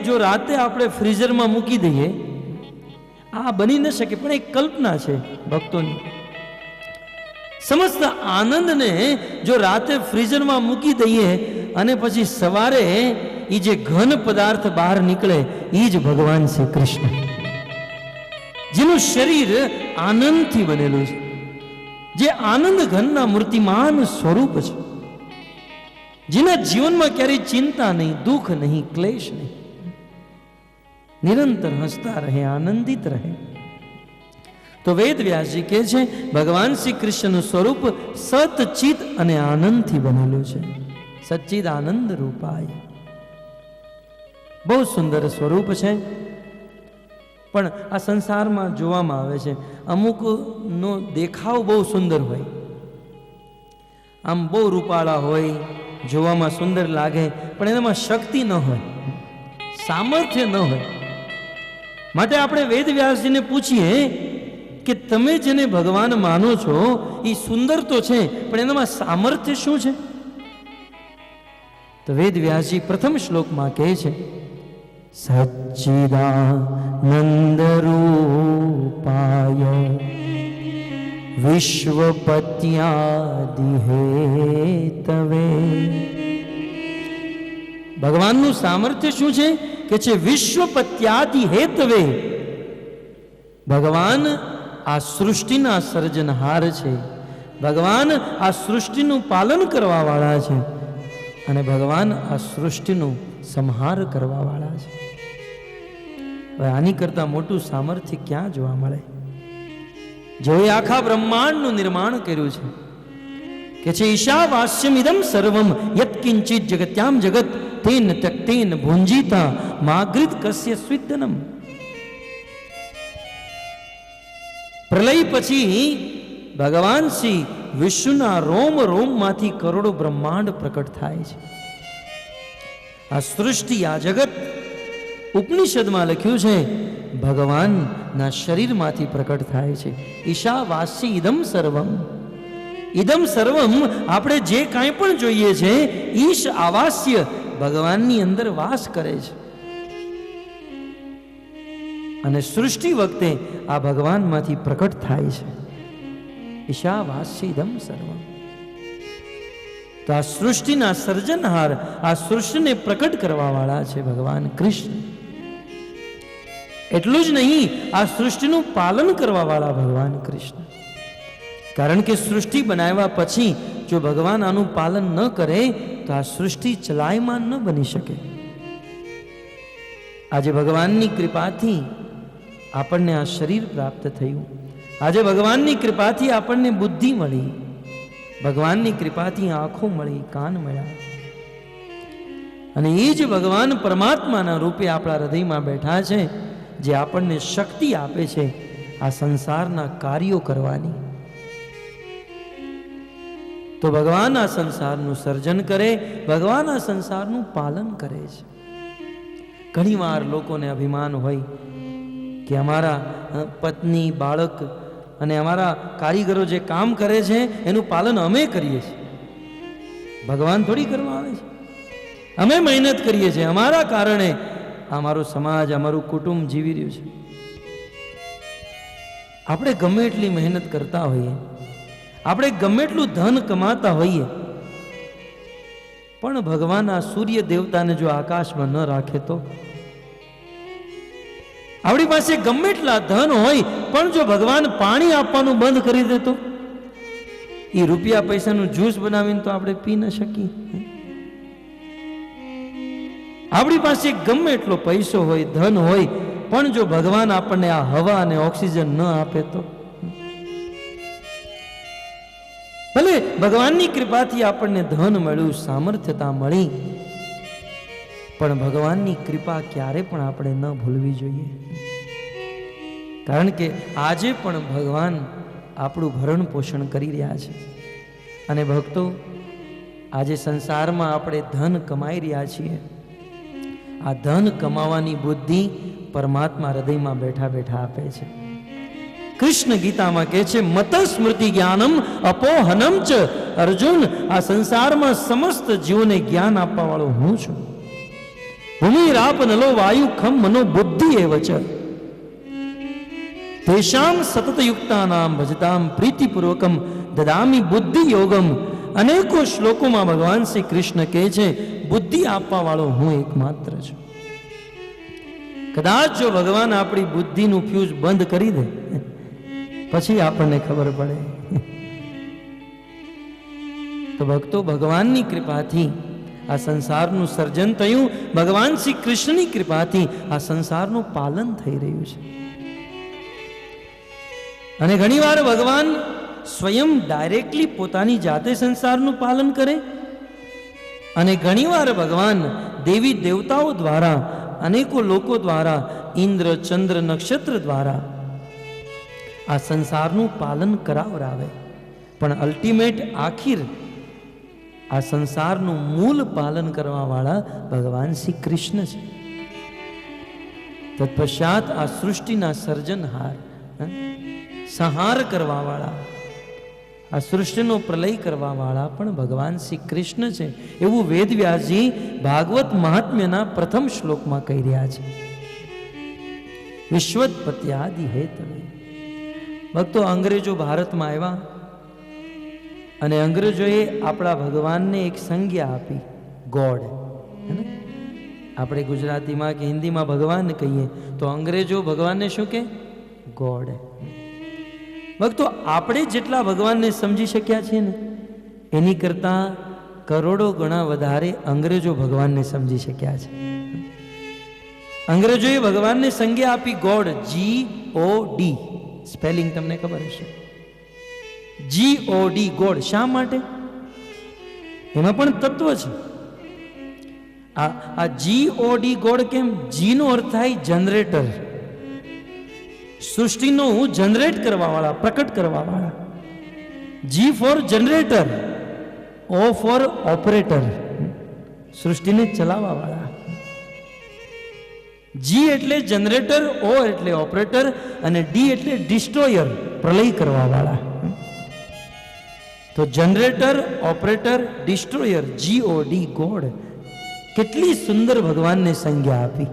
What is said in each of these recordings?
જો રાતે આપણે ફ્રીઝરમાં મૂકી દઈએ, આ બની ન શકે, પણ એક કલ્પના છે ભક્તોની. સમસ્ત આનંદને જો રાતે ફ્રીઝરમાં મૂકી દઈએ અને પછી સવારે એ જે ઘન પદાર્થ બહાર નીકળે એ જ ભગવાન શ્રી કૃષ્ણ, જેનું શરીર આનંદથી બનેલું છે, જે આનંદ ઘનના મૂર્તિમાન સ્વરૂપ છે, જેના જીવનમાં ક્યારેય ચિંતા નહીં, દુઃખ નહીં, ક્લેશ નહીં, નિરંતર હસતા રહે, આનંદિત રહે. તો વેદ વ્યાસજી કહે છે ભગવાન શ્રી કૃષ્ણનું સ્વરૂપ સતચિત અને આનંદથી બનેલું છે. સચ્ચિદ આનંદ રૂપાય. બહુ સુંદર સ્વરૂપ છે. પણ આ સંસારમાં જોવામાં આવે છે અમુકનો દેખાવ બહુ સુંદર હોય, આમ બહુ રૂપાળા હોય, જોવામાં સુંદર લાગે, પણ એનામાં શક્તિ ન હોય, સામર્થ્ય ન હોય. માટે આપણે વેદ વ્યાસજીને પૂછીએ કે તમે જેને ભગવાન માનો છો એ સુંદર તો છે, પણ એનામાં સામર્થ્ય શું છે? તો વેદ વ્યાસજી પ્રથમ શ્લોકમાં કહે છે સચ્ચિદાનંદ રૂપાય વિશ્વપત્યાદિહેતવે. ભગવાનનું સામર્થ્ય શું છે કે છે વિશ્વપત્યાદિહેતવે. ભગવાન આ સૃષ્ટિના સર્જનહાર છે, ભગવાન આ સૃષ્ટિનું પાલન કરવા વાળા છે, અને ભગવાન આ સૃષ્ટિનું સંહાર કરવા વાળા છે. હવે આની કરતા મોટું સામર્થ્ય ક્યાં જોવા મળે? જેઓએ આખા બ્રહ્માંડનું નિર્માણ કર્યું છે કે છે ઈશાવાસ્યમિદમ સર્વમ યત્કિંચિત જગત્યામ જગત તેન તક્તેન ભુંજીતા માગૃત કસ્ય સ્વિદ્દનમ. પ્રલય પછી ભગવાન શ્રી વિષ્ણુના રોમ રોમમાંથી કરોડો બ્રહ્માંડ પ્રકટ થાય છે. આ સૃષ્ટિ, આ જગત ઉપનિષદમાં લખ્યું છે ભગવાનના શરીરમાંથી પ્રકટ થાય છે. ઈશાવાસી ઇદમ સર્વમ. ઇદમ સર્વમ આપણે જે કાંઈ પણ જોઈએ છે ઈશ આવાસ્ય ભગવાનની અંદર વાસ કરે છે. અને સૃષ્ટિ વખતે આ ભગવાનમાંથી પ્રકટ થાય છે. ઈશાવાસી ઇદમ સર્વમ. તો આ સૃષ્ટિના સર્જનહાર, આ સૃષ્ટિને પ્રકટ કરવા વાળા છે ભગવાન કૃષ્ણ. એટલું જ નહીં, આ સૃષ્ટિનું પાલન કરવા વાળા ભગવાન કૃષ્ણ. કારણ કે સૃષ્ટિ બનાવ્યા પછી જો ભગવાન આનું પાલન ન કરે તો આ સૃષ્ટિ ચલાયમાન ન બની શકે. આજે ભગવાનની કૃપાથી આપણને આ શરીર પ્રાપ્ત થયું, આજે ભગવાનની કૃપાથી આપણને બુદ્ધિ મળી, ભગવાનની કૃપાથી આંખો મળી, કાન મળ્યા, અને એ જ ભગવાન પરમાત્માના રૂપે આપણા હૃદયમાં બેઠા છે, જે આપણને શક્તિ આપે છે આ સંસારના કાર્યો કરવાની. તો ભગવાન આ સંસારનું સર્જન કરે, ભગવાન આ સંસારનું પાલન કરે છે. ઘણીવાર લોકોને અભિમાન હોય કે અમારા પત્ની, બાળક અને અમારા કારીગરો જે કામ કરે છે એનું પાલન અમે કરીએ છીએ. ભગવાન થોડી કરવા આવે છે. અમે મહેનત કરીએ છીએ, અમારા કારણે અમારો સમાજ, અમારું કુટુંબ જીવી રહ્યું છે. આપણે ગમે એટલી મહેનત કરતા હોઈએ, આપણે ગમે એટલું ધન કમાતા હોઈએ, પણ ભગવાન આ સૂર્ય દેવતાને જો આકાશમાં ન રાખે તો, આપણી પાસે ગમે એટલા ધન હોય પણ જો ભગવાન પાણી આપવાનું બંધ કરી દે તો, એ રૂપિયા પૈસાનું જ્યુસ બનાવીને તો આપણે પી ન શકીએ. આપણી પાસે ગમે એટલો પૈસો હોય, ધન હોય, પણ જો ભગવાન આપણને આ હવા અને ઓક્સિજન ન આપે તો, ભલે ભગવાનની કૃપાથી આપણને ધન મળ્યું, સામર્થ્યતા મળી, પણ ભગવાનની કૃપા ક્યારે પણ આપણે ન ભૂલવી જોઈએ. કારણ કે આજે પણ ભગવાન આપણું ભરણ પોષણ કરી રહ્યા છે. અને ભક્તો, આજે સંસારમાં આપણે ધન કમાઈ રહ્યા છીએ, આ ધન કમાવાની બુદ્ધિ પરમાત્મા હૃદયમાં બેઠા બેઠા આપે છે. કૃષ્ણ ગીતામાં કહે છે મત સ્મૃતિ જ્ઞાનમ અપોહનમ ચ. અર્જુન, આ સંસારમાં સમસ્ત જીવોને જ્ઞાન આપવા વાળો હું છું. ભૂમિરાપ નલો વાયુ ખમ મનો બુદ્ધિ એવ ચ તેષામ સતતયુક્તાનામ ભજતામ પ્રીતિપૂર્વકમ દદામી બુદ્ધિ યોગમ. અનેકો શ્લોકોમાં ભગવાન શ્રી કૃષ્ણ કહે છે બુદ્ધિ આપવા વાળો હું એકમાત્ર છું. કદાચ જો ભગવાન આપણી બુદ્ધિનું ફ્યુઝ બંધ કરી દે પછી આપણને ખબર પડે. તો ભક્તો, ભગવાનની કૃપાથી આ સંસારનું સર્જન થયું, ભગવાન શ્રી કૃષ્ણની કૃપાથી આ સંસારનું પાલન થઈ રહ્યું છે. અને ઘણીવાર ભગવાન સ્વયં ડાયરેક્ટલી પોતાની જાતે સંસારનું પાલન કરે, અને ઘણીવાર ભગવાન દેવી દેવતાઓ દ્વારા, અનેકો લોકો દ્વારા, ઇન્દ્ર ચંદ્ર નક્ષત્ર દ્વારા આ સંસારનું પાલન કરાવરાવે. પણ અલ્ટિમેટ આખિર આ સંસારનું મૂળ પાલન કરવા વાળા ભગવાન શ્રી કૃષ્ણ છે. તત્પશ્ચાત આ સૃષ્ટિના સર્જનહાર, સંહાર કરવા વાળા, આ સૃષ્ટિનો પ્રલય કરવા વાળા પણ ભગવાન શ્રી કૃષ્ણ છે. એવું વેદવ્યાસજી ભાગવત મહાત્મ્યના પ્રથમ શ્લોકમાં કહી રહ્યા છે. વિશ્વોત્પત્યાદિ હેતવે. ભક્તો, અંગ્રેજો ભારતમાં આવ્યા અને અંગ્રેજોએ આપણા ભગવાનને એક સંજ્ઞા આપી, ગોડ. આપણે ગુજરાતીમાં કે હિન્દીમાં ભગવાન કહીએ તો અંગ્રેજો ભગવાનને શું કહે? ગોડ. ભક્તો, આપણે જેટલા ભગવાનને સમજી શક્યા છીએ ને એની કરતા કરોડો ગણા વધારે અંગ્રેજો ભગવાનને સમજી શક્યા છે. અંગ્રેજોએ ભગવાનને સંજ્ઞા આપી ગોડ, GOD. સ્પેલિંગ તમને ખબર હશે, GOD, ગોડ. શા માટે? એમાં પણ તત્વ છે. આ GOD ગોડ કેમ? જી નો અર્થ થાય જનરેટર, સૃષ્ટિનું જનરેટ કરવા વાળા, પ્રકટ કરવા વાળા. G for generator, O for operator, સૃષ્ટિને ચલાવવા વાળા. જી એટલે જનરેટર, O એટલે ઓપરેટર, અને ડી એટલે ડિસ્ટ્રોયર, પ્રલય કરવા વાળા. તો generator, operator, destroyer, GOD, god. કેટલી સુંદર ભગવાનને સંજ્ઞા આપી.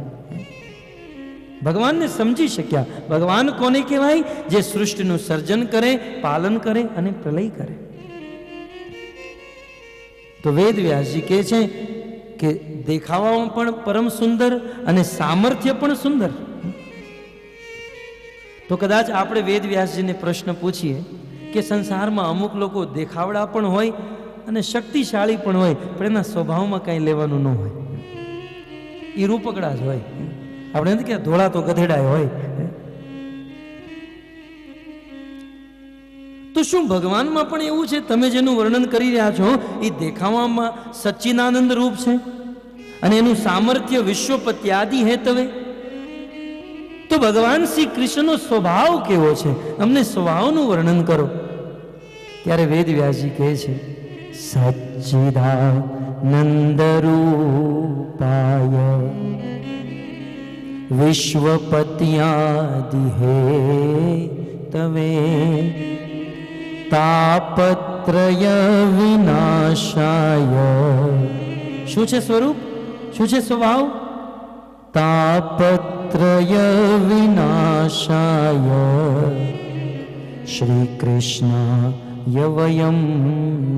ભગવાનને સમજી શક્યા. ભગવાન કોને કહેવાય? જે સૃષ્ટિનું સર્જન કરે, પાલન કરે અને પ્રલય કરે. તો વેદ વ્યાસજી કહે છે કે દેખાવામાં પણ પરમ સુંદર અને સામર્થ્ય પણ સુંદર. તો કદાચ આપણે વેદ વ્યાસજીને પ્રશ્ન પૂછીએ કે સંસારમાં અમુક લોકો દેખાવડા પણ હોય અને શક્તિશાળી પણ હોય, પણ એના સ્વભાવમાં કંઈ લેવાનું ન હોય, એ રૂપકડા જ હોય. આપણે નથી કે ધોળા તો ગધેડા હોય. તો શું ભગવાનમાં પણ એવું છે? તમે જેનું વર્ણન કરી રહ્યા છો એ દેખાવામાં સચ્ચિદાનંદ રૂપ છે અને એનું સામર્થ્ય વિશ્વોત્પત્યાદિ હેતવે. તો ભગવાન શ્રી કૃષ્ણનો સ્વભાવ કેવો છે? અમને સ્વભાવનું વર્ણન કરો. ત્યારે વેદ વ્યાસજી કહે છે સચ્ચિદાનંદ રૂપાય વિશ્વપત્યાદિ હેતવે તાપત્રય વિનાશાય. શું છે સ્વરૂપ? શું છે સ્વભાવ? તાપત્રય વિનાશાય શ્રી કૃષ્ણાય વયમ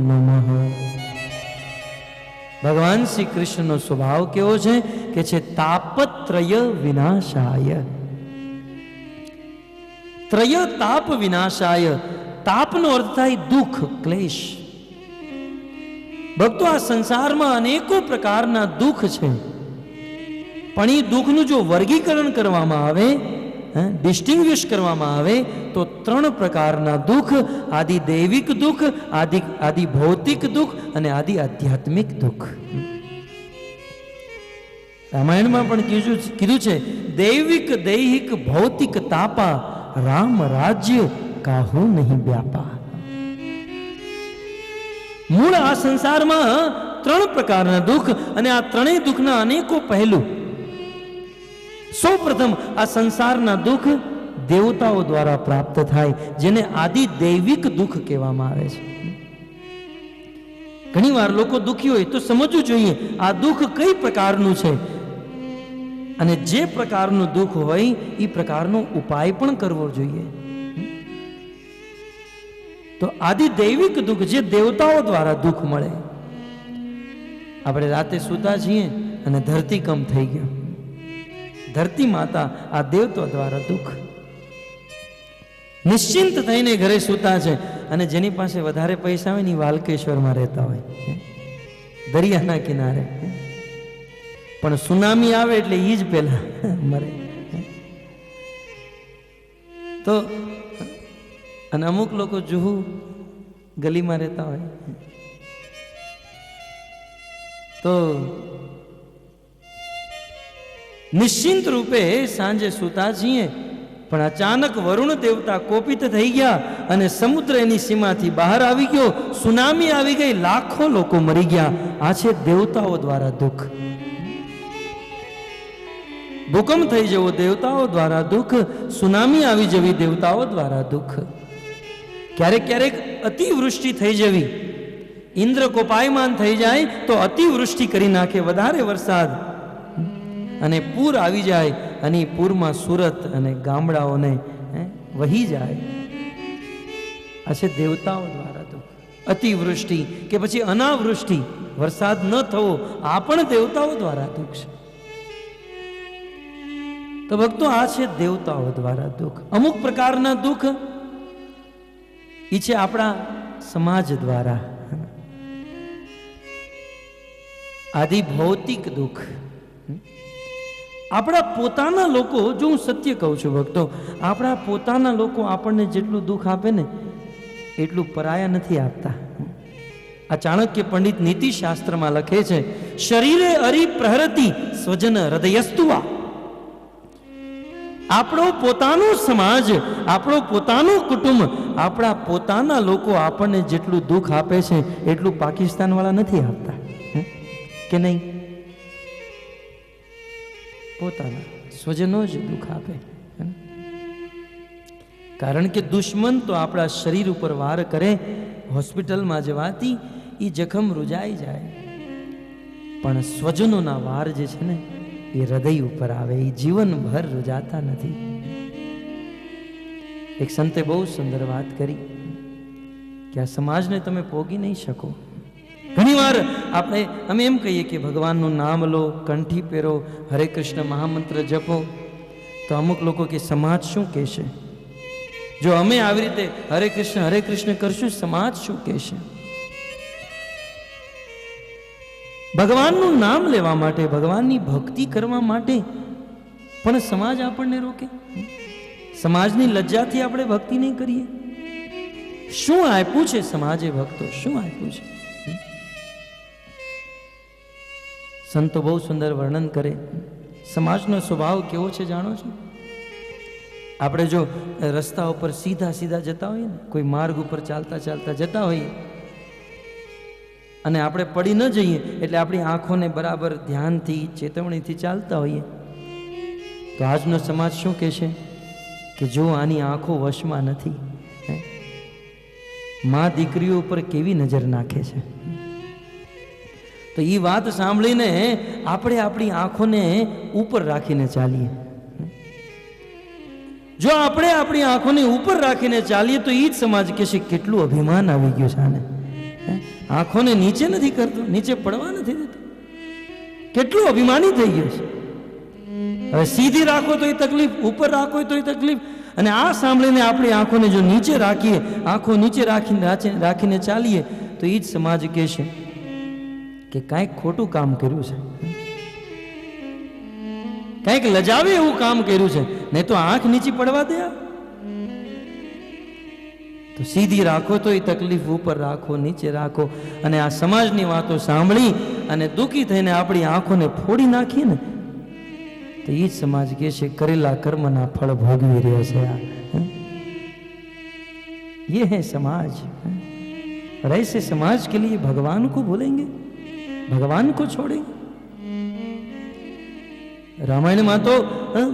નમઃ. ભગવાન શ્રી કૃષ્ણનો સ્વભાવ કેવો છે? કે છે તાપત્રય વિનાશાય. ત્રય તાપ વિનાશાય. તાપનો અર્થ થાય દુઃખ, ક્લેશ. ભક્તો, આ સંસારમાં અનેકો પ્રકારના દુઃખ છે, પણ એ દુઃખનું જો વર્ગીકરણ કરવામાં આવે, ડિસ્ટિંગ્વિશ કરવામાં આવે તો ત્રણ પ્રકારના દુઃખ: આદિ દૈવિક દુઃખ, આદિ ભૌતિક દુઃખ અને આદિ આધ્યાત્મિક દુઃખ. રામાયણમાં પણ કીધું છે દૈવિક દૈહિક ભૌતિક તાપા રામ રાજ્ય કાહુ નહીં વ્યાપા. મૂળ આ સંસારમાં ત્રણ પ્રકારના દુઃખ અને આ ત્રણેય દુઃખના અનેકો પહેલું. સૌ પ્રથમ આ સંસારના દુઃખ દેવતાઓ દ્વારા પ્રાપ્ત થાય, જેને આદિ દૈવિક દુઃખ કહેવામાં આવે છે. ઘણી વાર લોકો દુઃખી હોય તો સમજવું જોઈએ આ દુઃખ કઈ પ્રકારનું છે. અને જે પ્રકારનું દુઃખ હોય એ પ્રકારનો ઉપાય પણ કરવો જોઈએ. તો આદિ દૈવિક દુઃખ, જે દેવતાઓ દ્વારા દુઃખ મળે. આપણે રાતે સૂતા છીએ અને ધરતીકંપ થઈ ગયો, ધરતી માતા આ દેવતા દ્વારા દુઃખ. નિશ્ચિંત થઈને ઘરે સૂતા છે અને જેની પાસે વધારે પૈસા હોય ને વાલકેશ્વરમાં રહેતા હોય, દરિયાના કિનારે. પણ સુનામી આવે એટલે એ જ પેલા મરે. તો અને અમુક લોકો જુહુ ગલીમાં રહેતા હોય તો નિશ્ચિંત રૂપે સાંજે સૂતા છીએ, પણ અચાનક વરુણ દેવતા કોપિત થઈ ગયા અને સમુદ્ર એની સીમાથી બહાર આવી ગયો, સુનામી આવી ગઈ, લાખો લોકો મરી ગયા. આ છે દેવતાઓ દ્વારા દુઃખ. ભૂકંપ થઈ જવો દેવતાઓ દ્વારા દુઃખ, સુનામી આવી જવી દેવતાઓ દ્વારા દુઃખ. ક્યારેક ક્યારેક અતિવૃષ્ટિ થઈ જવી, ઇન્દ્ર કોપાયમાન થઈ જાય તો અતિવૃષ્ટિ કરી નાખે, વધારે વરસાદ, અને પૂર આવી જાય અને પૂરમાં સુરત અને ગામડાઓને વહી જાય. આ છે દેવતાઓ દ્વારા દુઃખ. અતિવૃષ્ટિ કે પછી અનાવૃષ્ટિ, વરસાદ ન થવો, આ પણ દેવતાઓ દ્વારા દુઃખ છે. તો ભક્તો, આ છે દેવતાઓ દ્વારા દુઃખ. અમુક પ્રકારના દુઃખ એ છે આપણા સમાજ દ્વારા, આદિ ભૌતિક દુઃખ. આપણા પોતાના લોકો, જો હું સત્ય કહું છું ભક્તો, આપણા પોતાના લોકો આપણને જેટલું દુઃખ આપે ને એટલું પરાયા નથી આપતા. આ ચાણક્ય પંડિત નીતિશાસ્ત્રમાં લખે છે, શરીરે અરી પ્રહરતી સ્વજન હૃદયસ્તુવા. આપણો પોતાનો સમાજ, આપણો પોતાનું કુટુંબ, આપણા પોતાના લોકો આપણને જેટલું દુઃખ આપે છે એટલું પાકિસ્તાન વાળા નથી આપતા, કે નહીં? પોતાના સ્વજનો જ દુઃખ આપે. કારણ કે દુશ્મન તો આપણા શરીર ઉપર વાર કરે, હોસ્પિટલમાં જવાથી એ જખમ રૂજાઈ જાય, પણ સ્વજનોના વાર જે છે ને એ હૃદય ઉપર આવે, એ જીવનભર રૂજાતા નથી. એક સંતે બહુ સુંદર વાત કરી કે આ સમાજને તમે પોગી નહીં શકો. ઘણીવાર અમે એમ કહીએ કે ભગવાનનું નામ લો, કંઠી પહેરો, હરે કૃષ્ણ મહામંત્ર જપો, તો અમુક લોકો કે સમાજ શું કહેશે? જો અમે આવી રીતે હરે કૃષ્ણ કરશું, સમાજ શું કહેશે? ભગવાનનું નામ લેવા માટે, ભગવાનની ભક્તિ કરવા માટે પણ સમાજ આપણને રોકે. સમાજની લજ્જાથી આપણે ભક્તિ નહીં કરીએ. શું આપ્યું છે સમાજે ભક્તો? શું આપ્યું છે? સંતો બહુ સુંદર વર્ણન કરે. સમાજનો સ્વભાવ કેવો છે જાણો છો? આપણે જો રસ્તા ઉપર સીધા સીધા જતા હોઈએ ને, કોઈ માર્ગ ઉપર ચાલતા ચાલતા જતા હોઈએ અને આપણે પડી ન જઈએ એટલે આપણી આંખોને બરાબર ધ્યાનથી, ચેતવણીથી ચાલતા હોઈએ, તો આજનો સમાજ શું કહેશે કે જો આની આંખો વશમાં નથી, મા દીકરીઓ ઉપર કેવી નજર નાખે છે. તો એ વાત સાંભળીને આપણે આપણી આંખોને ઉપર રાખીને ચાલીએ. જો આપણે આપણી આંખોને ઉપર રાખીને ચાલીએ તો એ જ સમાજ કહેશે કેટલું અભિમાન આવી ગયું છે આને. આંખોને નીચે નથી કરતો, નીચે પડવા નથી દેતો, કેટલું અભિમાની થઈ ગયો છે. હવે સીધી રાખો તો એ તકલીફ, ઉપર રાખો તો એ તકલીફ. અને આ સાંભળીને આપણી આંખોને જો નીચે રાખીએ, આંખો નીચે રાખીને ચાલીએ તો એ જ સમાજ કહેશે કે કાંઈક ખોટું કામ કર્યું છે, કાંઈક લજાવે એવું કામ કર્યું છે, નહીં તો આંખ નીચે પડવા દે. તો સીધી રાખો તો એ તકલીફ, ઉપર રાખો, નીચે રાખો. અને આ સમાજની વાતો સાંભળી અને દુઃખી થઈને આપણી આંખોને ફોડી નાખીએ ને તો એ જ સમાજ કહે છે કરેલા કર્મના ફળ ભોગવી રહ્યો છે. ये है समाज. और ऐसे समाज के लिए भगवान को भूलेंगे, भगवान को छोड़ेंगे? रामायण में तो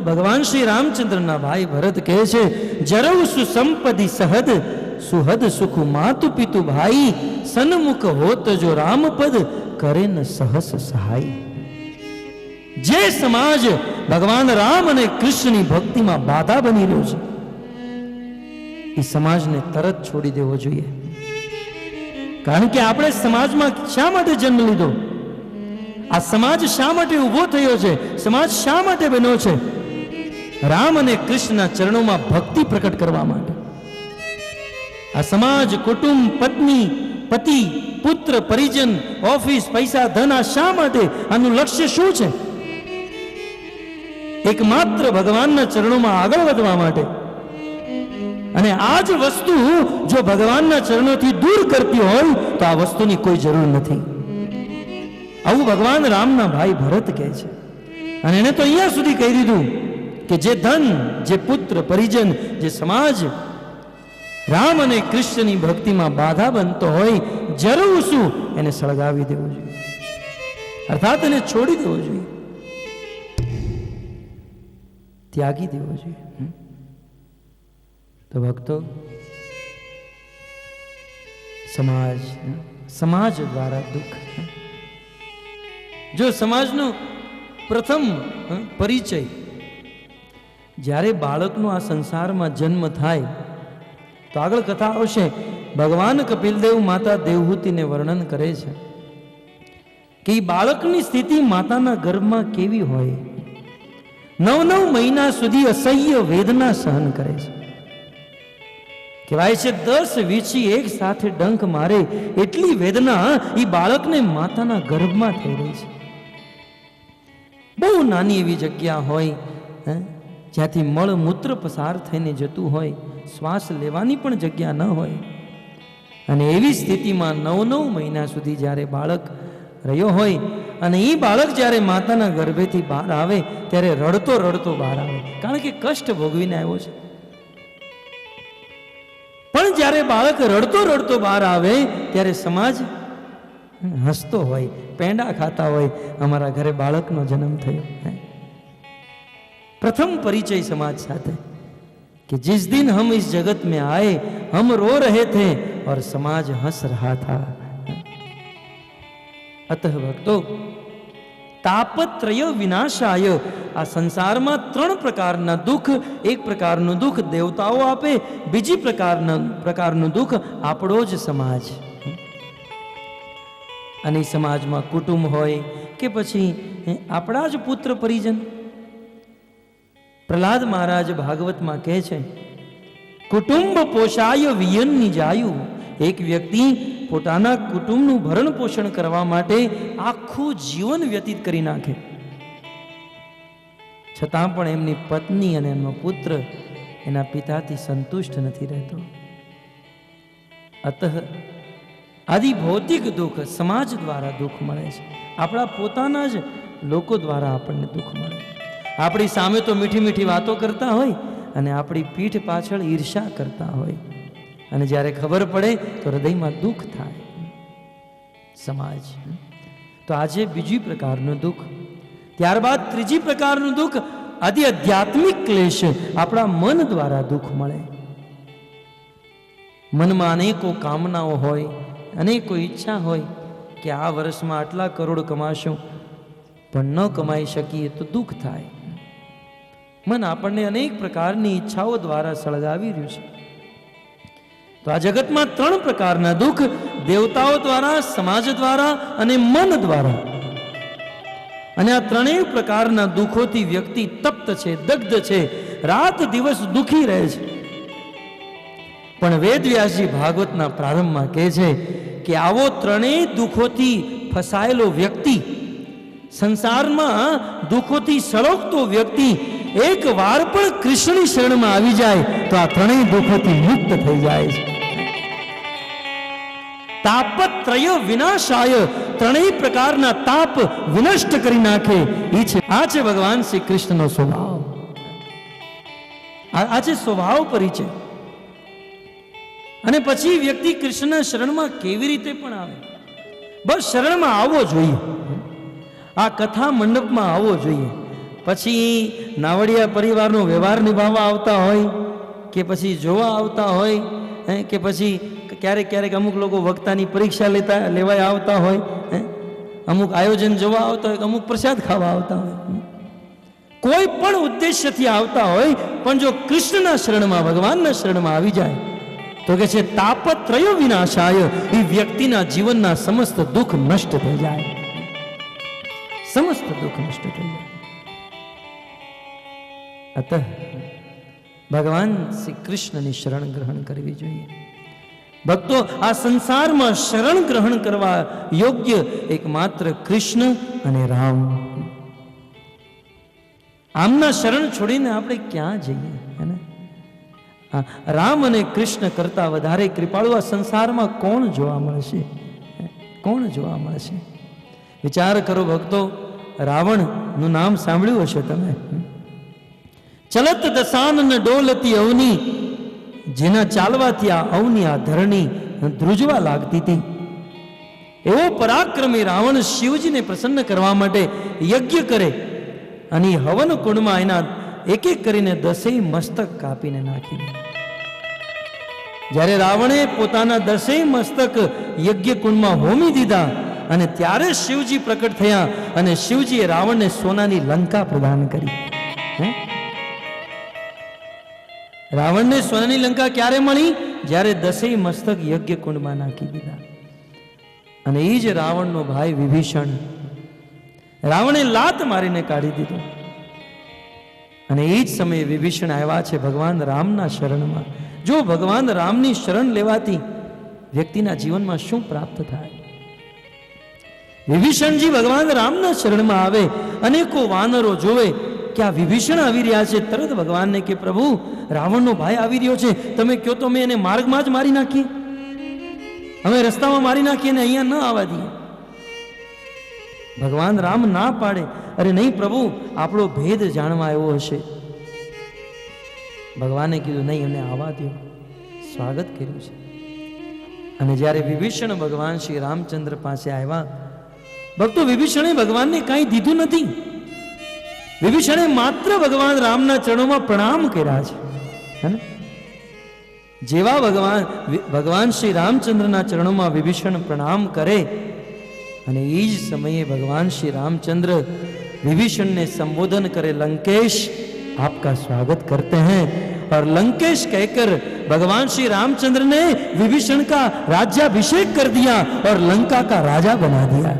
भगवान श्री रामचंद्र ना भाई भरत कहे छे जरव सुसंपदि सहद सुहद सुख मातु पितु भाई सन्मुख होत जो राम पद करे न सहस सहाय. જે સમાજ ભગવાન રામ અને કૃષ્ણની ભક્તિમાં બાધા બની રહ્યો છે, એ સમાજને તરત છોડી દેવો જોઈએ. કારણ કે આપણે સમાજમાં શા માટે જન્મ લીધો? આ સમાજ શા માટે ઊભો થયો છે? સમાજ શા માટે બન્યો છે? રામ અને કૃષ્ણના ચરણોમાં ભક્તિ પ્રકટ કરવા માટે. આ સમાજ, કુટુંબ, પત્ની, પતિ, પુત્ર, પરિજન, ઓફિસ, પૈસા, ધન, આ શા માટે? આનું લક્ષ્ય શું છે? એકમાત્ર ભગવાનના ચરણોમાં આગળ વધવા માટે. અને આ જ વસ્તુ જો ભગવાનના ચરણોથી દૂર કરતી હોય તો આ વસ્તુની કોઈ જરૂર નથી. આવું ભગવાન રામના ભાઈ ભરત કહે છે. અને એને તો અહીંયા સુધી કહી દીધું કે જે ધન, જે પુત્ર, પરિજન, જે સમાજ રામ અને કૃષ્ણની ભક્તિમાં બાધા બનતો હોય, જરૂર શું એને સળગાવી દેવો જોઈએ, અર્થાત એને છોડી દેવો જોઈએ, ત્યાગી દેવો જોઈએ. તો ભક્તો, સમાજ દ્વારા દુઃખ. જો સમાજનો પ્રથમ પરિચય જ્યારે બાળકનો આ સંસારમાં જન્મ થાય તો આગળ કથા આવશે. ભગવાન કપિલદેવ માતા દેવહૂતિને વર્ણન કરે છે કે એ બાળકની સ્થિતિ માતાના ગર્ભમાં કેવી હોય. 9 મહિના સુધી અસહ્ય વેદના સહન કરે છે. કહેવાય છે 10 વીછી એક સાથે ડંખ મારે એટલી વેદના એ બાળકને માતાના ગર્ભમાં થઈ રહી છે. બહુ નાની એવી જગ્યા હોય જ્યાંથી મળ મૂત્ર પસાર થઈને જતું હોય, શ્વાસ લેવાની પણ જગ્યા ન હોય. અને એવી સ્થિતિમાં 9 મહિના સુધી જ્યારે બાળક રહ્યો હોય અને એ બાળક જ્યારે માતાના ગર્ભેથી બહાર આવે ત્યારે રડતો રડતો બહાર આવે, કારણ કે કષ્ટ ભોગવીને આવ્યો છે. પણ જ્યારે બાળક રડતો રડતો બહાર આવે ત્યારે સમાજ હસતો હોય, પેંડા ખાતા હોય, અમારા ઘરે બાળકનો જન્મ થયો. प्रथम परिचय समाज साथ कि जिस दिन हम इस जगत में आए हम रो रहे थे और समाज हंस रहा था. अतः भक्तो, तापत्रय विनाशाय, आ संसार में 3 प्रकारना दुख. एक प्रकारનું दुख देवताओं आपे, बीजी प्रकारનું दुख આપણો જ સમાજ. અને સમાજમાં કુટુંબ હોય કે પછી આપણા જ પુત્ર પરિજન. પ્રહલાદ મહારાજ ભાગવતમાં કહે છે, કુટુંબ પોષાય વિયનની જાયું. એક વ્યક્તિ પોતાના કુટુંબનું ભરણ પોષણ કરવા માટે આખું જીવન વ્યતીત કરી નાખે, છતાં પણ એમની પત્ની અને એમનો પુત્ર એના પિતાથી સંતુષ્ટ નથી રહેતો. અતઃ આદિ ભૌતિક દુઃખ સમાજ દ્વારા દુઃખ મળે છે. આપણા પોતાના જ લોકો દ્વારા આપણને દુઃખ મળે. આપણી સામે તો મીઠી મીઠી વાતો કરતા હોય અને આપણી પીઠ પાછળ ઈર્ષા કરતા હોય, અને જ્યારે ખબર પડે તો હૃદયમાં દુઃખ થાય. સમાજ તો આજે બીજી પ્રકારનું દુઃખ. ત્યારબાદ ત્રીજી પ્રકારનું દુઃખ આધ્યાત્મિક ક્લેશ. આપણા મન દ્વારા દુઃખ મળે. મનમાં અનેકો કામનાઓ હોય, અનેકો ઈચ્છા હોય કે આ વર્ષમાં આટલા કરોડ કમાશું, પણ ન કમાઈ શકીએ તો દુઃખ થાય. મન આપણને અનેક પ્રકારની ઈચ્છાઓ દ્વારા સળગાવી રહ્યું છે. તો આ જગતમાં 3 પ્રકારના દુઃખ, દેવતાઓ દ્વારા, સમાજ દ્વારા અને મન દ્વારા. અને આ 3 પ્રકારના દુઃખોથી વ્યક્તિ તપ્ત છે, દગ્ધ છે, રાત દિવસ દુઃખી રહે છે. પણ વેદવ્યાસજી ભાગવતના પ્રારંભમાં કહે છે કે આવો 3 દુઃખોથી ફસાયેલો વ્યક્તિ, સંસારમાં દુઃખોથી સળગતો વ્યક્તિ એક વાર પણ કૃષ્ણની શરણમાં આવી જાય તો આ 3 દુઃખોથી મુક્ત થઈ જાય છે. તાપત્રય વિનાશાય, 3 પ્રકારના તાપ વિનષ્ટ કરી નાખે. આ છે ભગવાન શ્રી કૃષ્ણનો સ્વભાવ. આ છે સ્વભાવ પરિચય. અને પછી વ્યક્તિ કૃષ્ણના શરણમાં કેવી રીતે પણ આવે? બસ શરણમાં આવવો જોઈએ, આ કથા મંડપમાં આવવો જોઈએ. પછી નાવડિયા પરિવારનો વ્યવહાર નિભાવવા આવતા હોય, કે પછી જોવા આવતા હોય, કે પછી ક્યારેક ક્યારેક અમુક લોકો વક્તાની પરીક્ષા લેવાય આવતા હોય, અમુક આયોજન જોવા આવતા હોય, અમુક પ્રસાદ ખાવા આવતા હોય. કોઈ પણ ઉદ્દેશ્યથી આવતા હોય, પણ જો કૃષ્ણના શરણમાં, ભગવાનના શરણમાં આવી જાય તો કે છે તાપત્રય વિનાશાય, એ વ્યક્તિના જીવનના સમસ્ત દુઃખ નષ્ટ થઈ જાય, સમસ્ત દુઃખ નષ્ટ થઈ જાય. અતઃ ભગવાન શ્રી કૃષ્ણની શરણ ગ્રહણ કરવી જોઈએ. ભક્તો, આ સંસારમાં શરણ ગ્રહણ કરવા યોગ્ય એકમાત્ર કૃષ્ણ અને રામ. આમના શરણ છોડીને આપણે ક્યાં જઈએ? હે ને? રામ અને કૃષ્ણ કરતા વધારે કૃપાળુ આ સંસારમાં કોણ જોવા મળશે? કોણ જોવા મળશે? વિચાર કરો ભક્તો, રાવણનું નામ સાંભળ્યું હશે તમે. ચલત દસાનન ડોલતી અવની, જેના ચાલવાથી આ અવની, આ ધરણી ધ્રુજવા લાગતી હતી. એવો પરાક્રમી રાવણ શિવજીને પ્રસન્ન કરવા માટે યજ્ઞ કરે અને હવન કુંડમાં એના એક એક કરીને 10 મસ્તક કાપીને નાખી દે. જ્યારે રાવણે પોતાના 10 મસ્તક યજ્ઞ કુંડમાં હોમી દીધા અને ત્યારે શિવજી પ્રકટ થયા અને શિવજીએ રાવણને સોનાની લંકા પ્રદાન કરી. રાવણને સોનાની લંકા ક્યારે મળી? જ્યારે 10 મસ્તક યજ્ઞ કુંડમાં નાખી દીધા. અને એ જ રાવણનો ભાઈ વિભીષણ, રાવણે લાત મારીને કાઢી દીધો. અને એ જ સમયે વિભીષણ આવ્યા છે ભગવાન રામના શરણમાં. જો ભગવાન રામની શરણ લેવાથી વ્યક્તિના જીવનમાં શું પ્રાપ્ત થાય? વિભીષણજી ભગવાન રામના શરણમાં આવે, અનેકો વાનરો જોવે કે આ વિભીષણ આવી રહ્યા છે, તરત ભગવાનને કે પ્રભુ, રાવણનો ભાઈ આવી રહ્યો છે, તમે કહો તો અમે એને માર્ગમાં જ મારી નાખીએ, અમે રસ્તામાં મારી નાખીએ અને અહીંયા ન આવવા દઈએ. ભગવાન રામ ના પાડે, અરે નહીં પ્રભુ, આપણો ભેદ જાણવા આવ્યો હશે. ભગવાને કીધું નહીં, એમને આવવા દો, સ્વાગત કર્યું છે. અને જ્યારે વિભીષણ ભગવાન શ્રી રામચંદ્ર પાસે આવ્યા, ભક્તો, વિભીષણે ભગવાનને કાંઈ દીધું નથી. વિભીષણે માત્ર ભગવાન રામના ચરણોમાં પ્રણામ કર્યા છે. જેવા ભગવાન શ્રી રામચંદ્રના ચરણોમાં વિભીષણ પ્રણામ કરે, અને એ જ સમયે ભગવાન શ્રી રાमचंद्र विभीषण ने संबोधन करे, लंकेश आपका स्वागत करते हैं. और लंकेश कहकर भगवान श्री रामचंद्र ने विभीषण का राज्याभिषेक कर दिया और लंका का राजा बना दिया.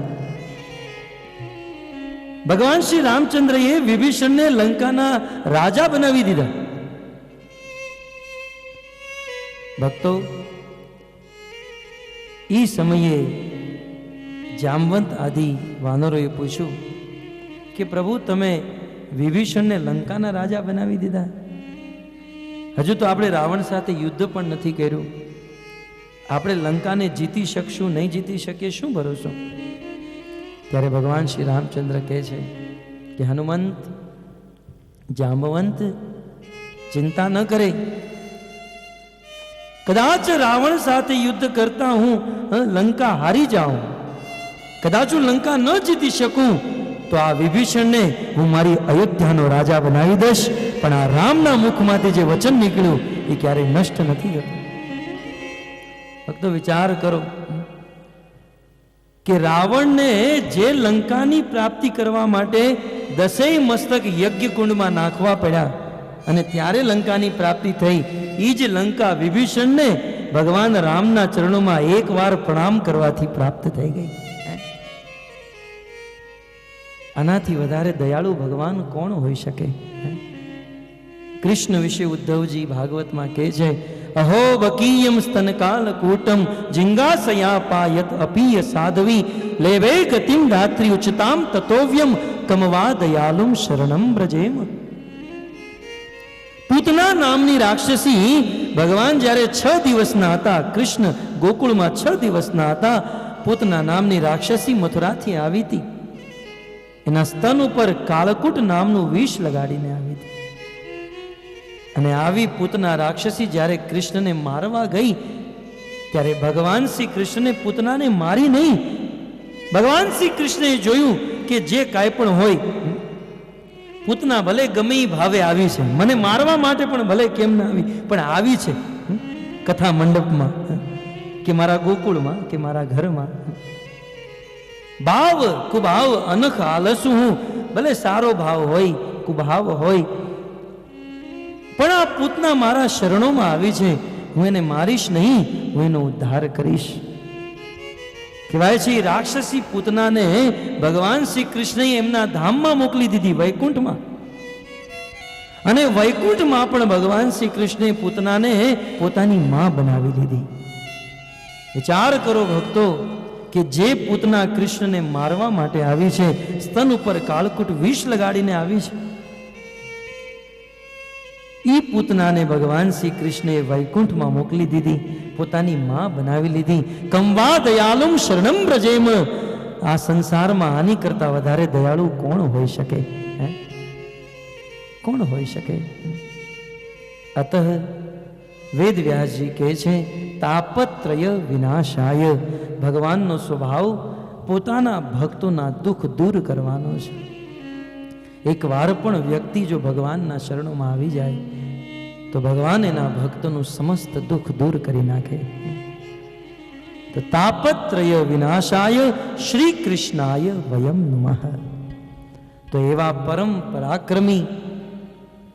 भगवान श्री रामचंद्र ये विभीषण ने लंका ना राजा बनावी दीधा. भक्तो, ई समये जामवंत आदि वानरोए पूछ्યું કે પ્રભુ, તમે વિભીષણને લંકાના રાજા બનાવી દીધા. હજુ તો આપણે રાવણ સાથે યુદ્ધ પણ નથી કર્યું, આપણે લંકાને જીતી શકશું, નહીં જીતી શકીએ, શું ભરોસો? ત્યારે ભગવાન શ્રી રામચંદ્ર કહે છે કે હનુમંત, જામવંત ચિંતા ન કરે, કદાચ રાવણ સાથે યુદ્ધ કરતા હું લંકા હારી જાઉં, કદાચ હું લંકા ન જીતી શકું, તો આ વિભીષણને હું મારી અયોધ્યાનો રાજા બનાવી દઈશ. પણ આ રામના મુખમાંથી જે વચન નીકળ્યું એ ક્યારેય નષ્ટ નથી થતું. ફક્ત વિચાર કરો કે રાવણને જે લંકાની પ્રાપ્તિ કરવા માટે 10 મસ્તક યજ્ઞ કુંડમાં નાખવા પડ્યા અને ત્યારે લંકાની પ્રાપ્તિ થઈ, એ જ લંકા વિભીષણને ભગવાન રામના ચરણોમાં એકવાર પ્રણામ કરવાથી પ્રાપ્ત થઈ ગઈ. આનાથી વધારે દયાળુ ભગવાન કોણ હોઈ શકે? કૃષ્ણ વિશે ઉદ્ધવજી ભાગવતમાં કહે છે, અહો બકીયમ સ્તનકાલ કૂટમ જિંગાસયા પાયત અપીય સાધવી લેવે ગતિમ ધાત્રી ઉચતામ તતોવ્યમ કમવા દયાલુમ શરણમ બ્રજેમ. પૂતના નામની રાક્ષસી ભગવાન જ્યારે 6 દિવસના હતા, કૃષ્ણ ગોકુળમાં 6 દિવસના હતા, પૂતના નામની રાક્ષસી મથુરાથી આવી હતી. એના સ્તન ઉપર કાળકૂટ નામનું વિષ લગાડીને આવી હતી. અને આવી પૂતના રાક્ષસી જ્યારે કૃષ્ણને મારવા ગઈ, ત્યારે ભગવાન શ્રી કૃષ્ણને પૂતનાને મારી નહીં, ભગવાન શ્રી કૃષ્ણએ જોયું કે જે કાંઈ પણ હોય, પૂતના ભલે ગમે એ ભાવે આવી છે, મને મારવા માટે પણ ભલે કેમ ના આવી, પણ આવી છે કથા મંડપમાં કે મારા ગોકુળમાં કે મારા ઘરમાં. ભાવ કુભાવ અનખ આલસુ હું, ભલે સારો ભાવ હોય કુભાવ હોય, પણ આ પૂતના મારા શરણોમાં આવી છે, હું એને મારીશ નહીં, હું એનો ઉદ્ધાર કરીશ. કહેવાય છે રાક્ષસી પૂતનાને ભગવાન શ્રી કૃષ્ણએ એમના ધામમાં મોકલી દીધી, વૈકુંઠમાં. અને વૈકુંઠમાં પણ ભગવાન શ્રી કૃષ્ણે પૂતનાને પોતાની માં બનાવી લીધી. વિચાર કરો ભક્તો કે જે પૂતના કૃષ્ણને મારવા માટે આવી છે, સ્તન ઉપર કાળકૂટ વિષ લગાડીને આવી છે, એ પૂતનાને ભગવાન શ્રી કૃષ્ણે વૈકુંઠમાં મોકલી દીધી, પોતાની માં બનાવી લીધી. કંવા દયાલુમ શરણમ વ્રજેમ. આ સંસારમાં આની કરતા વધારે દયાળુ કોણ હોઈ શકે? કોણ હોઈ શકે? અતઃ વેદ વ્યાસજી કહે છે તાપત્રય વિનાશાય. ભગવાનનો સ્વભાવ પોતાના ભક્તોના દુઃખ દૂર કરવાનો છે. એક વાર પણ વ્યક્તિ જો ભગવાનના શરણોમાં આવી જાય તો ભગવાન એના ભક્તોનું સમસ્ત દુઃખ દૂર કરી નાખે. તો તાપત્રય વિનાશાય શ્રી કૃષ્ણાય વયમ નમઃ. તો એવા પરમ પરાક્રમી,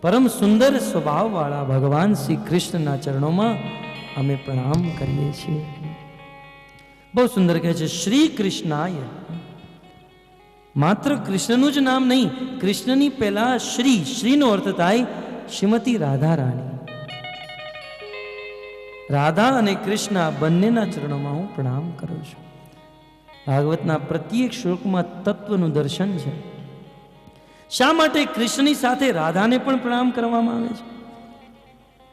પરમ સુંદર સ્વભાવવાળા ભગવાન શ્રી કૃષ્ણના ચરણોમાં અમે પ્રણામ કરીએ છીએ. બહુ સુંદર કહે છે શ્રી કૃષ્ણાય. માત્ર કૃષ્ણનું જ નામ નહીં, કૃષ્ણની પહેલા શ્રી, શ્રીનો અર્થ થાય શ્રીમતી રાધા રાણી. રાધા અને કૃષ્ણ બંનેના ચરણોમાં હું પ્રણામ કરું છું. ભાગવતના પ્રત્યેક શ્લોકમાં તત્વનું દર્શન છે. શા માટે કૃષ્ણની સાથે રાધાને પણ પ્રણામ કરવામાં આવે છે?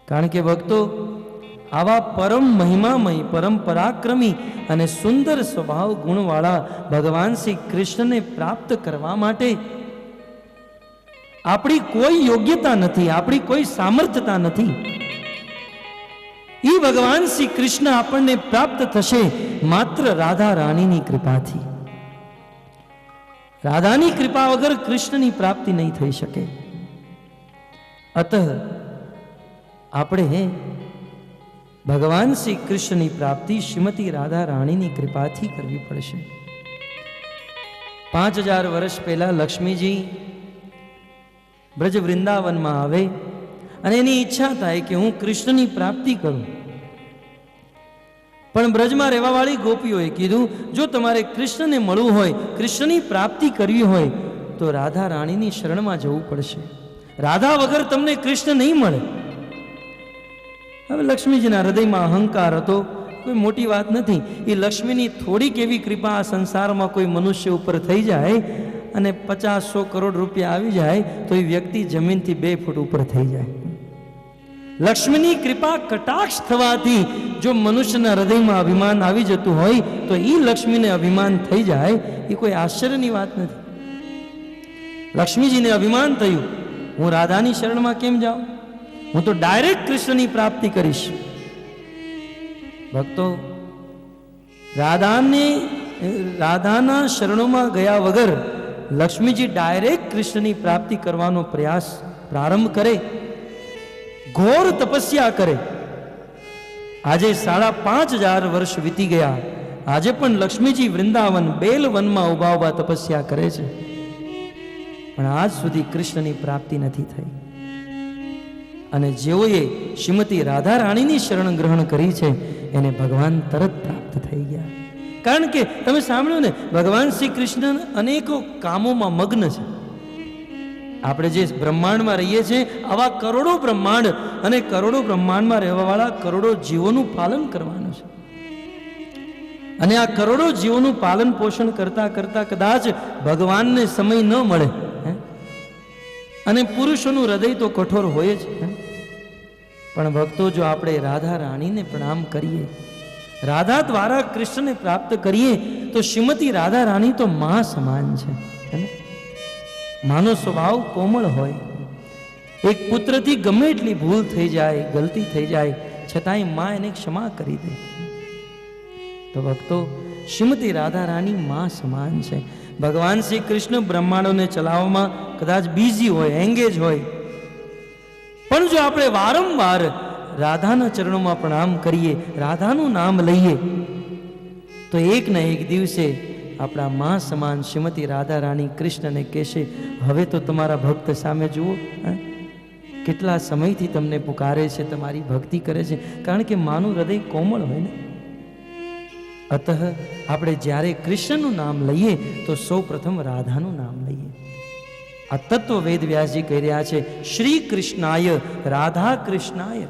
કારણ કે ભક્તો, આવા પરમ મહિમામય, પરમ પરાક્રમી અને સુંદર સ્વભાવ ગુણવાળા ભગવાન શ્રી કૃષ્ણને પ્રાપ્ત કરવા માટે આપણી કોઈ યોગ્યતા નથી, આપણી કોઈ સામર્થ્યતા નથી. એ ભગવાન શ્રી કૃષ્ણ આપણને પ્રાપ્ત થશે માત્ર રાધા રાણીની કૃપાથી. રાધાની કૃપા વગર કૃષ્ણની પ્રાપ્તિ નહીં થઈ શકે. અતઃ આપણે ભગવાન શ્રી કૃષ્ણની પ્રાપ્તિ શ્રીમતી રાધા રાણીની કૃપાથી કરવી પડશે. 5000 વર્ષ પહેલા લક્ષ્મીજી બ્રજ વૃંદાવનમાં આવે અને એની ઈચ્છા થાય કે હું કૃષ્ણની પ્રાપ્તિ કરું. પણ બ્રજમાં રહેવાવાળી ગોપીઓએ કીધું, જો તમારે કૃષ્ણને મળવું હોય, કૃષ્ણની પ્રાપ્તિ કરવી હોય તો રાધા રાણીની શરણમાં જવું પડશે. રાધા વગર તમને કૃષ્ણ નહીં મળે. હવે લક્ષ્મીજીના હૃદયમાં અહંકાર હતો, કોઈ મોટી વાત નથી. એ લક્ષ્મીની થોડીક એવી કૃપા આ સંસારમાં કોઈ મનુષ્ય ઉપર થઈ જાય અને 50-100 કરોડ રૂપિયા આવી જાય તો એ વ્યક્તિ જમીનથી 2 ફૂટ ઉપર થઈ જાય. લક્ષ્મીની કૃપા કટાક્ષ થવાથી જો મનુષ્યના હૃદયમાં અભિમાન આવી જતું હોય તો એ લક્ષ્મીને અભિમાન થઈ જાય, એ કોઈ આશ્ચર્યની વાત નથી. લક્ષ્મીજીને અભિમાન થયું, હું રાધાની શરણમાં કેમ જાઉં, હું તો ડાયરેક્ટ કૃષ્ણની પ્રાપ્તિ કરીશ. ભક્તો, રાધાના શરણોમાં ગયા વગર લક્ષ્મીજી ડાયરેક્ટ કૃષ્ણની પ્રાપ્તિ કરવાનો પ્રયાસ પ્રારંભ કરે, ઘોર તપસ્યા કરે. આજે 5,500 વર્ષ વીતી ગયા, આજે પણ લક્ષ્મીજી વૃંદાવન બેલવનમાં ઉભા ઉભા તપસ્યા કરે છે, પણ આજ સુધી કૃષ્ણની પ્રાપ્તિ નથી થઈ. અને જેઓએ શ્રીમતી રાધા રાણીની શરણ ગ્રહણ કરી છે એને ભગવાન તરત પ્રાપ્ત થઈ ગયા. કારણ કે તમે સાંભળ્યું ને, ભગવાન શ્રી કૃષ્ણ અનેકો કામોમાં મગ્ન છે. આપણે જે બ્રહ્માંડમાં રહીએ છીએ, આવા કરોડો બ્રહ્માંડ અને કરોડો બ્રહ્માંડમાં રહેવાવાળા કરોડો જીવોનું પાલન કરવાનું છે. અને આ કરોડો જીવોનું પાલન પોષણ કરતા કરતા કદાચ ભગવાનને સમય ન મળે. અને પુરુષોનું હૃદય તો કઠોર હોય જ. પણ ભક્તો, જો આપણે રાધા રાણીને પ્રણામ કરીએ, રાધા દ્વારા કૃષ્ણને પ્રાપ્ત કરીએ તો શ્રીમતી રાધા રાણી તો મા સમાન છે. માનો સ્વભાવ કોમળ હોય. એક પુત્રથી ગમે એટલી ભૂલ થઈ જાય, ગલતી થઈ જાય, છતાંય મા એને ક્ષમા કરી દે. તો ભક્તો, શ્રીમતી રાધા રાણી મા સમાન છે. ભગવાન શ્રી કૃષ્ણ બ્રહ્માંડોને ચલાવવામાં કદાચ બિઝી હોય, એંગેજ હોય, પણ જો આપણે વારંવાર રાધાના ચરણોમાં પ્રણામ કરીએ, રાધાનું નામ લઈએ, તો એક ના એક દિવસે આપણા મા સમાન શ્રીમતી રાધા રાણી કૃષ્ણને કહેશે, હવે તો તમારા ભક્ત સામે જુઓ, કેટલા સમયથી તમને પુકારે છે, તમારી ભક્તિ કરે છે. કારણ કે માનું હૃદય કોમળ હોય ને. અતઃ આપણે જ્યારે કૃષ્ણનું નામ લઈએ તો સૌ પ્રથમ રાધાનું નામ લઈએ. આ તત્વ વેદ વ્યાસજી કહી રહ્યા છે, શ્રી કૃષ્ણાય રાધા કૃષ્ણાય.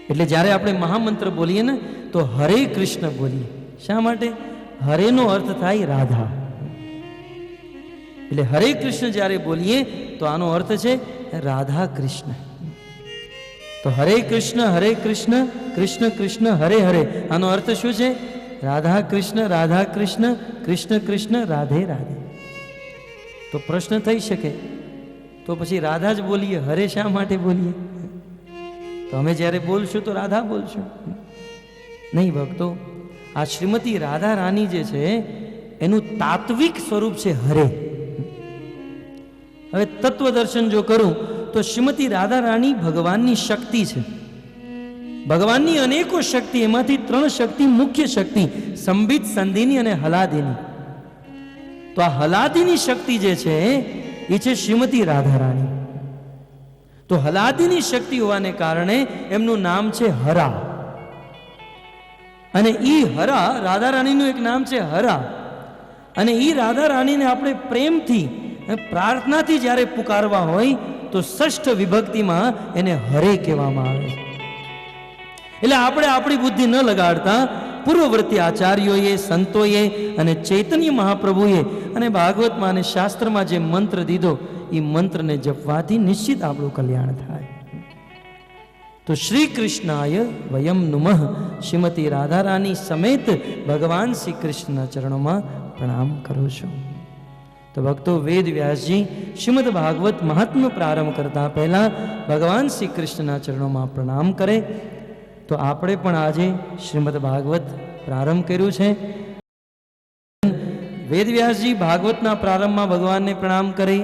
એટલે જ્યારે આપણે મહામંત્ર બોલીએ ને તો હરે કૃષ્ણ બોલીએ. શા માટે? હરેનો અર્થ થાય રાધા. એટલે હરે કૃષ્ણ જ્યારે બોલીએ તો આનો અર્થ છે રાધા કૃષ્ણ. તો હરે કૃષ્ણ કૃષ્ણ કૃષ્ણ હરે હરે, આનો અર્થ શું છે? રાધા કૃષ્ણ કૃષ્ણ કૃષ્ણ રાધે રાધે. તો પ્રશ્ન થઈ શકે, તો પછી રાધા જ બોલીએ, હરે શા માટે બોલીએ? તો અમે જ્યારે બોલશું તો રાધા બોલશું નહીં ભક્તો. આ શ્રીમતી રાધા રાની જે છે એનું તાત્વિક સ્વરૂપ છે હરે. હવે તત્વ દર્શન જો કરું તો શ્રીમતી રાધા રાની ભગવાનની શક્તિ છે. ભગવાનની અનેકો શક્તિ, એમાંથી 3 શક્તિ મુખ્ય શક્તિ, સંબિત, સંધિની અને હલાદીની. તો આ હલાદીની શક્તિ જે છે એ છે શ્રીમતી રાધા રાની. તો હલાદીની શક્તિ હોવાને કારણે એમનું નામ છે હરા. અને ઈ હરા, રાધા રાણીનું એક નામ છે હરા. અને ઈ રાધા રાણીને આપણે પ્રેમથી, પ્રાર્થનાથી જ્યારે પુકારવા હોય તો ષષ્ઠ વિભક્તિમાં એને હરે કહેવામાં આવે છે. એટલે આપણે આપણી બુદ્ધિ ન લગાડતા પૂર્વવર્તી આચાર્યોએ, સંતોએ અને ચૈતન્ય મહાપ્રભુએ અને ભાગવતમાં અને શાસ્ત્રમાં જે મંત્ર દીધો એ મંત્રને જપવાથી નિશ્ચિત આપણું કલ્યાણ થાય. તો શ્રી કૃષ્ણાય વયમ નુમઃ. શ્રીમતી રાધા રાની સમેત ભગવાન શ્રી કૃષ્ણના ચરણોમાં પ્રણામ કરું છું. તો ભક્તો, વેદ વ્યાસજી શ્રીમદ ભાગવત મહાત્મ્ય પ્રારંભ કરતા પહેલા ભગવાન શ્રી કૃષ્ણના ચરણોમાં પ્રણામ કરે. તો આપણે પણ આજે શ્રીમદ ભાગવત પ્રારંભ કર્યું છે. વેદ વ્યાસજી ભાગવતના પ્રારંભમાં ભગવાનને પ્રણામ કરી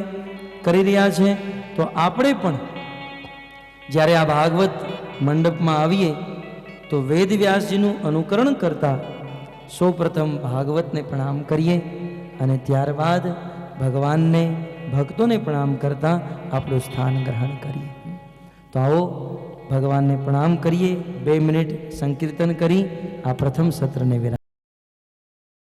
રહ્યા છે. તો આપણે પણ જ્યારે આ ભાગવત મંડપમાં આવીએ તો વેદ વ્યાસજીનું અનુકરણ કરતા સૌ પ્રથમ ભાગવતને પ્રણામ કરીએ અને ત્યારબાદ ભગવાનને, ભક્તોને પ્રણામ કરતા આપણું સ્થાન ગ્રહણ કરીએ. તો આવો ભગવાનને પ્રણામ કરીએ. 2 મિનિટ સંકીર્તન કરી આ પ્રથમ સત્રને વિરામ.